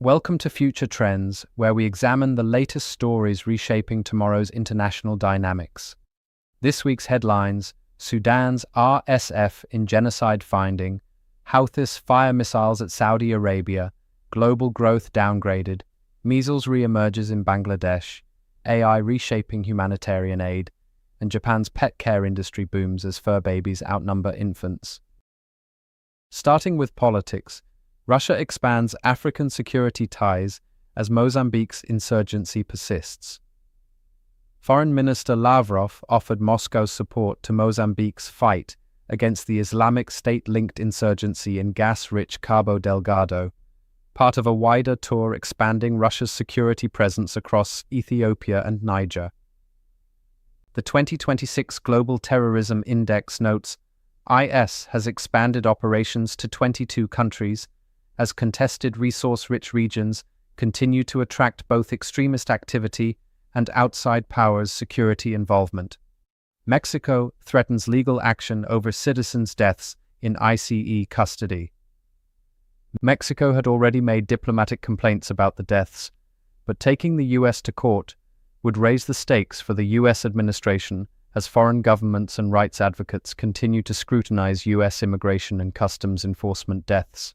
Welcome to Future Trends, where we examine the latest stories reshaping tomorrow's international dynamics. This week's headlines: Sudan's RSF in genocide finding, Houthis fire missiles at Saudi Arabia, global growth downgraded, Measles re-emerges in Bangladesh, AI reshaping humanitarian aid, and Japan's pet care industry booms as fur babies outnumber infants. Starting with politics, Russia expands African security ties as Mozambique's insurgency persists. Foreign Minister Lavrov offered Moscow's support to Mozambique's fight against the Islamic State-linked insurgency in gas-rich Cabo Delgado, part of a wider tour expanding Russia's security presence across Ethiopia and Niger. The 2026 Global Terrorism Index notes IS has expanded operations to 22 countries, as contested resource-rich regions continue to attract both extremist activity and outside powers' security involvement. Mexico threatens legal action over citizens' deaths in ICE custody. Mexico had already made diplomatic complaints about the deaths, but taking the US to court would raise the stakes for the US administration as foreign governments and rights advocates continue to scrutinize US immigration and customs enforcement deaths.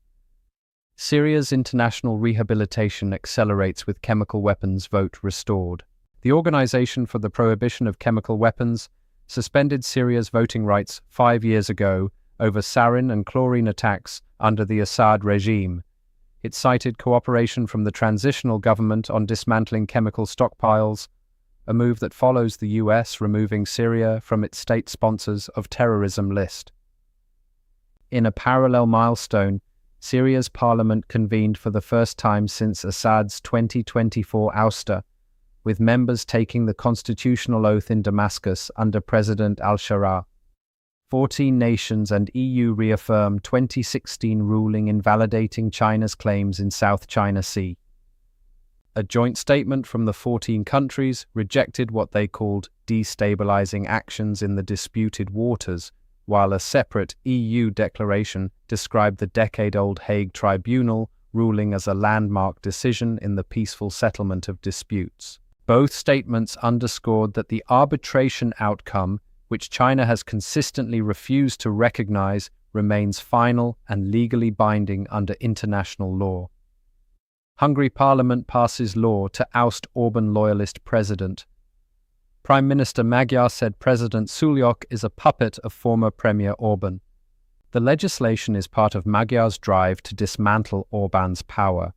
Syria's international rehabilitation accelerates with chemical weapons vote restored. The Organization for the Prohibition of Chemical Weapons suspended Syria's voting rights 5 years ago over sarin and chlorine attacks under the Assad regime. It cited cooperation from the transitional government on dismantling chemical stockpiles, a move that follows the US removing Syria from its state sponsors of terrorism list. In a parallel milestone, Syria's parliament convened for the first time since Assad's 2024 ouster, with members taking the constitutional oath in Damascus under President al-Shara. 14 nations and EU reaffirmed 2016 ruling invalidating China's claims in South China Sea. A joint statement from the 14 countries rejected what they called destabilizing actions in the disputed waters, while a separate EU declaration described the decade-old Hague Tribunal ruling as a landmark decision in the peaceful settlement of disputes. Both statements underscored that the arbitration outcome, which China has consistently refused to recognize, remains final and legally binding under international law. Hungary Parliament passes law to oust Orban loyalist president. Prime Minister Magyar said President Sulyok is a puppet of former Premier Orban. The legislation is part of Magyar's drive to dismantle Orban's power.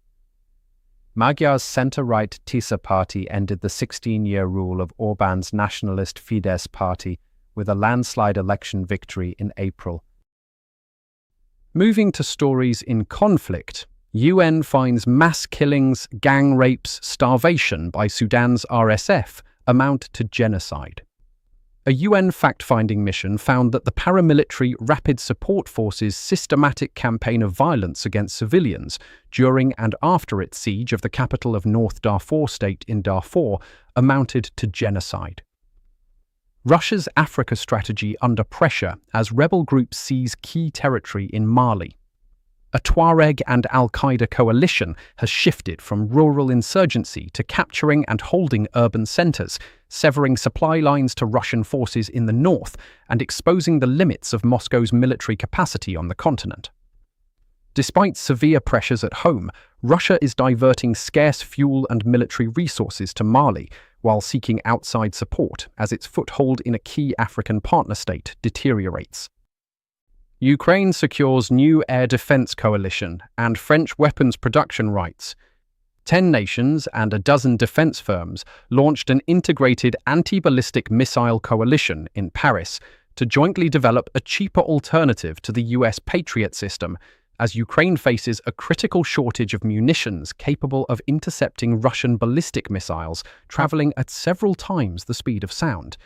Magyar's centre-right Tisza party ended the 16-year rule of Orban's nationalist Fidesz party with a landslide election victory in April. Moving to stories in conflict, UN finds mass killings, gang rapes, starvation by Sudan's RSF amount to genocide. A UN fact-finding mission found that the paramilitary Rapid Support Force's systematic campaign of violence against civilians during and after its siege of the capital of North Darfur state in Darfur amounted to genocide. Russia's Africa strategy under pressure as rebel groups seize key territory in Mali. A Tuareg and al-Qaeda coalition has shifted from rural insurgency to capturing and holding urban centers, severing supply lines to Russian forces in the north and exposing the limits of Moscow's military capacity on the continent. Despite severe pressures at home, Russia is diverting scarce fuel and military resources to Mali while seeking outside support as its foothold in a key African partner state deteriorates. Ukraine secures new air defense coalition and French weapons production rights. 10 nations and a dozen defense firms launched an integrated anti-ballistic missile coalition in Paris to jointly develop a cheaper alternative to the US Patriot system, as Ukraine faces a critical shortage of munitions capable of intercepting Russian ballistic missiles traveling at several times the speed of sound.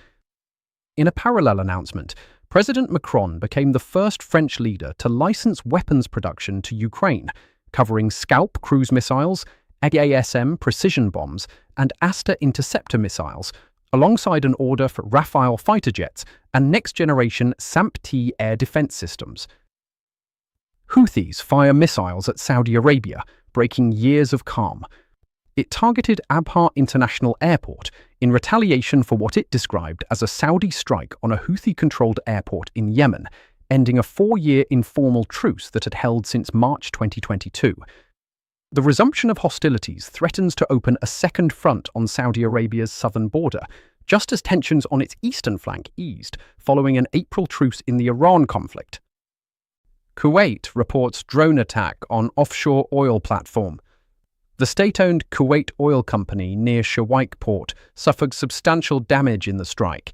In a parallel announcement, President Macron became the first French leader to license weapons production to Ukraine, covering Scalp cruise missiles, ASM precision bombs, and Aster interceptor missiles, alongside an order for Rafale fighter jets and next-generation SAMP-T air defense systems. Houthis fire missiles at Saudi Arabia, breaking years of calm. It targeted Abha International Airport in retaliation for what it described as a Saudi strike on a Houthi-controlled airport in Yemen, ending a 4-year informal truce that had held since March 2022. The resumption of hostilities threatens to open a second front on Saudi Arabia's southern border, just as tensions on its eastern flank eased following an April truce in the Iran conflict. Kuwait reports drone attack on offshore oil platform. The state-owned Kuwait Oil Company near Shuwaik port suffered substantial damage in the strike.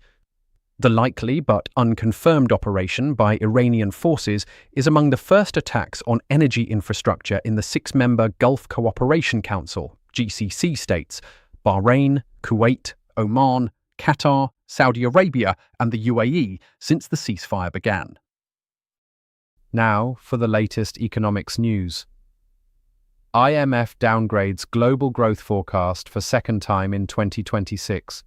The likely but unconfirmed operation by Iranian forces is among the first attacks on energy infrastructure in the 6-member Gulf Cooperation Council (GCC) states: Bahrain, Kuwait, Oman, Qatar, Saudi Arabia, and the UAE since the ceasefire began. Now for the latest economics news. IMF downgrades global growth forecast for second time in 2026.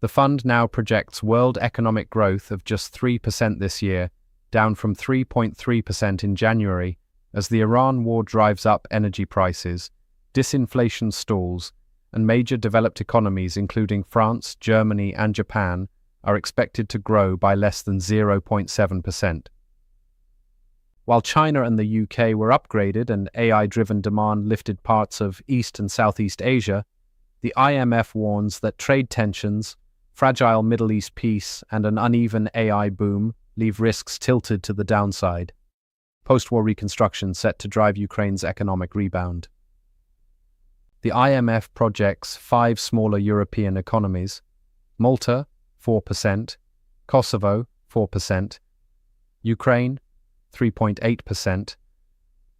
The fund now projects world economic growth of just 3% this year, down from 3.3% in January, as the Iran war drives up energy prices, disinflation stalls, and major developed economies including France, Germany, and Japan are expected to grow by less than 0.7%. While China and the UK were upgraded and AI-driven demand lifted parts of East and Southeast Asia, the IMF warns that trade tensions, fragile Middle East peace, and an uneven AI boom leave risks tilted to the downside. Post-war reconstruction set to drive Ukraine's economic rebound. The IMF projects 5 smaller European economies: Malta, 4%, Kosovo, 4%, Ukraine, 3.8%,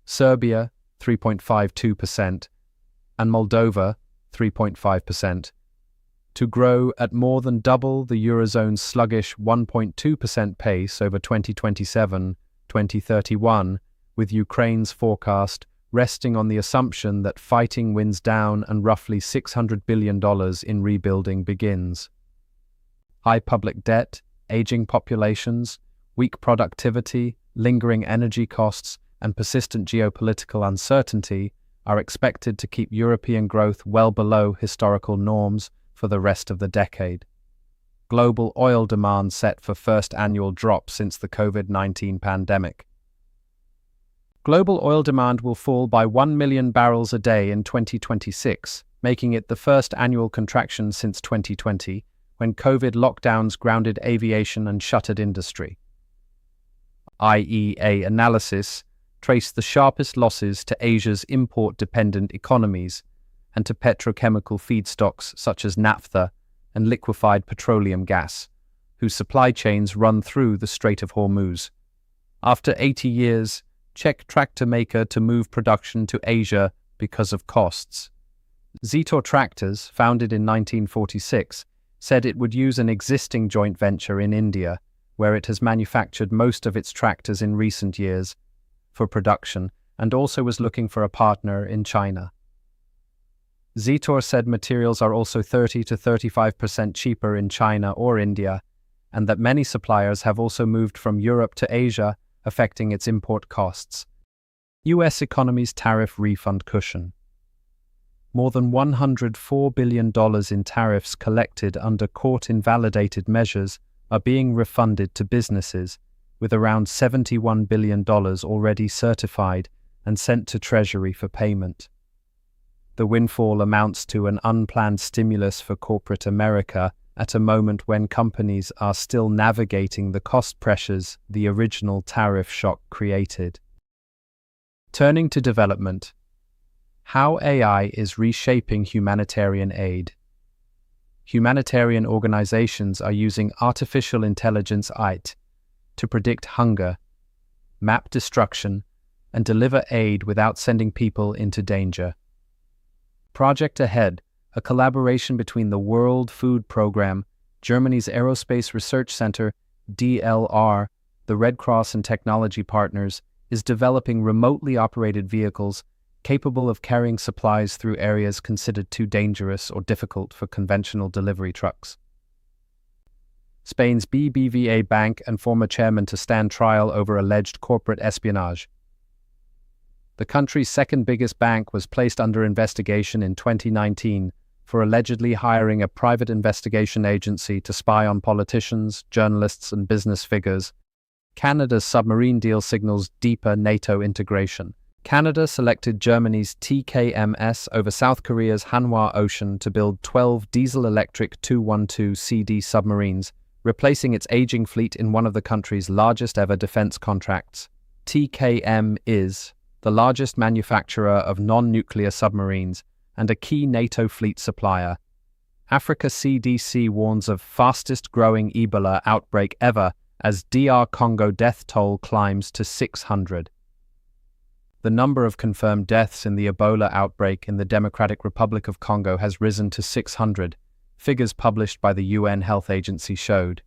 Serbia, 3.52%, and Moldova, 3.5%, to grow at more than double the Eurozone's sluggish 1.2% pace over 2027-2031, with Ukraine's forecast resting on the assumption that fighting winds down and roughly $600 billion in rebuilding begins. High public debt, aging populations, weak productivity, lingering energy costs, and persistent geopolitical uncertainty are expected to keep European growth well below historical norms for the rest of the decade. Global oil demand set for first annual drop since the COVID-19 pandemic. Global oil demand will fall by 1 million barrels a day in 2026, making it the first annual contraction since 2020, when COVID lockdowns grounded aviation and shuttered industry. IEA analysis traced the sharpest losses to Asia's import-dependent economies and to petrochemical feedstocks such as naphtha and liquefied petroleum gas, whose supply chains run through the Strait of Hormuz. After 80 years, Czech tractor maker to move production to Asia because of costs. Zetor Tractors, founded in 1946, said it would use an existing joint venture in India, where it has manufactured most of its tractors in recent years, for production, and also was looking for a partner in China. Zetor said materials are also 30 to 35% cheaper in China or India, and that many suppliers have also moved from Europe to Asia, affecting its import costs. U.S. economy's tariff refund cushion. More than $104 billion in tariffs collected under court-invalidated measures are being refunded to businesses, with around $71 billion already certified and sent to Treasury for payment. The windfall amounts to an unplanned stimulus for corporate America at a moment when companies are still navigating the cost pressures the original tariff shock created. Turning to development. How AI is reshaping humanitarian aid. Humanitarian organizations are using artificial intelligence (IT) to predict hunger, map destruction, and deliver aid without sending people into danger. Project Ahead, a collaboration between the World Food Programme, Germany's Aerospace Research Center, DLR, the Red Cross and technology partners, is developing remotely operated vehicles capable of carrying supplies through areas considered too dangerous or difficult for conventional delivery trucks. Spain's BBVA Bank and former chairman to stand trial over alleged corporate espionage. The country's second biggest bank was placed under investigation in 2019 for allegedly hiring a private investigation agency to spy on politicians, journalists, and business figures. Canada's submarine deal signals deeper NATO integration. Canada selected Germany's TKMS over South Korea's Hanwha Ocean to build 12 diesel-electric 212CD submarines, replacing its aging fleet in one of the country's largest-ever defense contracts. TKM is the largest manufacturer of non-nuclear submarines and a key NATO fleet supplier. Africa CDC warns of fastest-growing Ebola outbreak ever as DR Congo death toll climbs to 600. The number of confirmed deaths in the Ebola outbreak in the Democratic Republic of Congo has risen to 600, figures published by the UN Health Agency showed.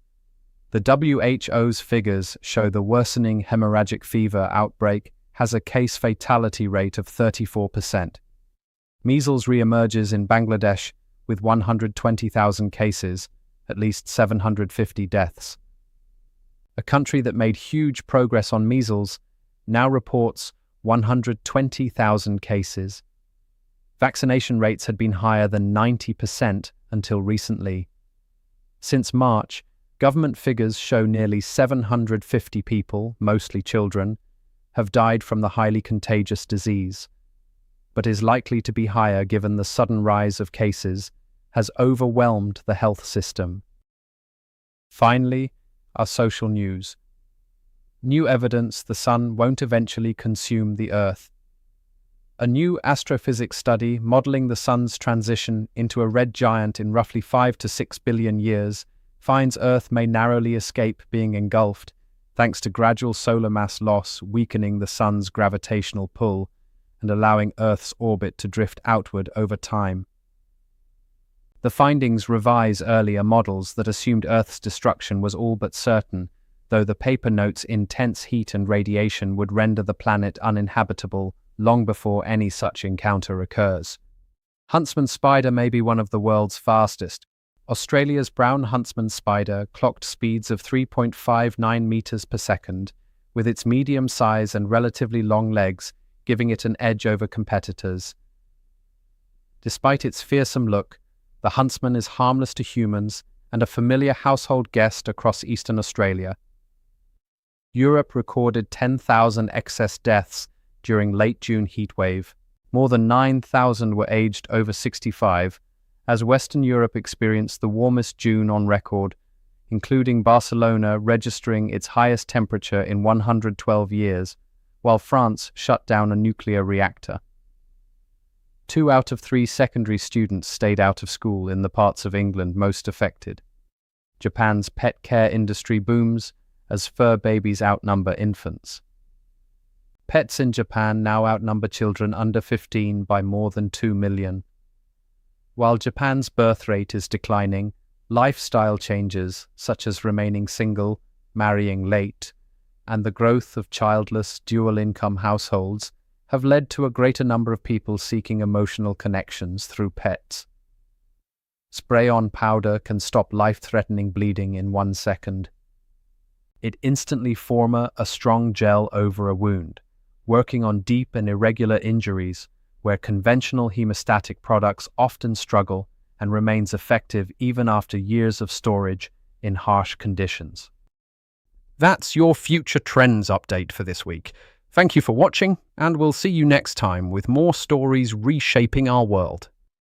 The WHO's figures show the worsening hemorrhagic fever outbreak has a case fatality rate of 34%. Measles re-emerges in Bangladesh with 120,000 cases, at least 750 deaths. A country that made huge progress on measles now reports 120,000 cases. Vaccination rates had been higher than 90% until recently. Since March, government figures show nearly 750 people, mostly children, have died from the highly contagious disease, but is likely to be higher given the sudden rise of cases has overwhelmed the health system. Finally, our social news. New evidence the sun won't eventually consume the Earth. A new astrophysics study modeling the sun's transition into a red giant in roughly 5 to 6 billion years finds Earth may narrowly escape being engulfed, thanks to gradual solar mass loss weakening the sun's gravitational pull and allowing Earth's orbit to drift outward over time. The findings revise earlier models that assumed Earth's destruction was all but certain, though the paper notes intense heat and radiation would render the planet uninhabitable long before any such encounter occurs. Huntsman spider may be one of the world's fastest. Australia's brown huntsman spider clocked speeds of 3.59 meters per second, with its medium size and relatively long legs giving it an edge over competitors. Despite its fearsome look, the huntsman is harmless to humans and a familiar household guest across eastern Australia. Europe recorded 10,000 excess deaths during late June heatwave. More than 9,000 were aged over 65, as Western Europe experienced the warmest June on record, including Barcelona registering its highest temperature in 112 years, while France shut down a nuclear reactor. 2 out of 3 secondary students stayed out of school in the parts of England most affected. Japan's pet care industry booms as fur babies outnumber infants. Pets in Japan now outnumber children under 15 by more than 2 million. While Japan's birth rate is declining, lifestyle changes, such as remaining single, marrying late, and the growth of childless, dual-income households have led to a greater number of people seeking emotional connections through pets. Spray-on powder can stop life-threatening bleeding in 1 second. It instantly forms a strong gel over a wound, working on deep and irregular injuries where conventional hemostatic products often struggle and remains effective even after years of storage in harsh conditions. That's your Future Trends update for this week. Thank you for watching, and we'll see you next time with more stories reshaping our world.